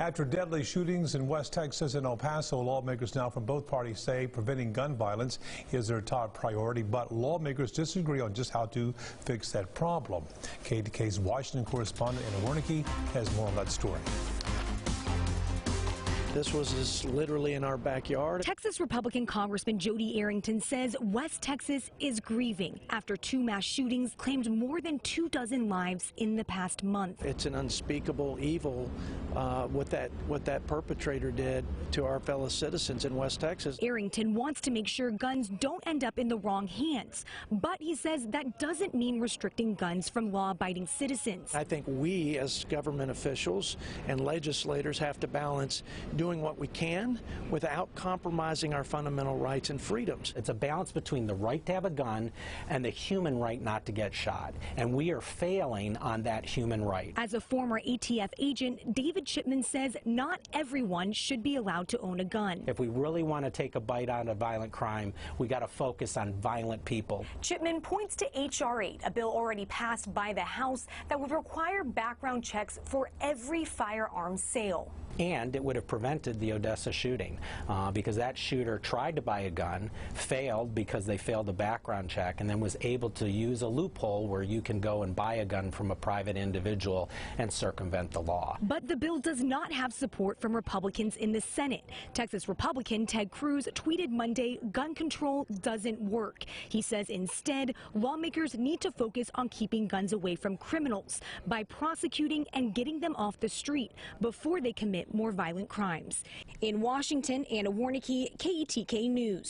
After deadly shootings in West Texas and El Paso, lawmakers now from both parties say preventing gun violence is their top priority, but lawmakers disagree on just how to fix that problem. KTK's Washington correspondent Anna Wernicke has more on that story. This was just literally in our backyard. Texas Republican Congressman Jody Arrington says West Texas is grieving after 2 mass shootings claimed more than 24 lives in the past month. It's an unspeakable evil what that perpetrator did to our fellow citizens in West Texas. Arrington wants to make sure guns don't end up in the wrong hands, but he says that doesn't mean restricting guns from law-abiding citizens. I think we as government officials and legislators have to balance doing what we can without compromising our fundamental rights and freedoms. It's a balance between the right to have a gun and the human right not to get shot, and we are failing on that human right. As a former ATF agent, David Chipman says not everyone should be allowed to own a gun. If we really want to take a bite out of violent crime, we got to focus on violent people. Chipman points to H.R. 8, a bill already passed by the House that would require background checks for every firearm sale. And it would have prevented the Odessa shooting because that shooter tried to buy a gun, failed because they failed a background check, and then was able to use a loophole where you can go and buy a gun from a private individual and circumvent the law. But the bill does not have support from Republicans in the Senate. Texas Republican Ted Cruz tweeted Monday, gun control doesn't work. He says instead, lawmakers need to focus on keeping guns away from criminals by prosecuting and getting them off the street before they commit more violent crimes. In Washington, Anna Wernicke, KTK News.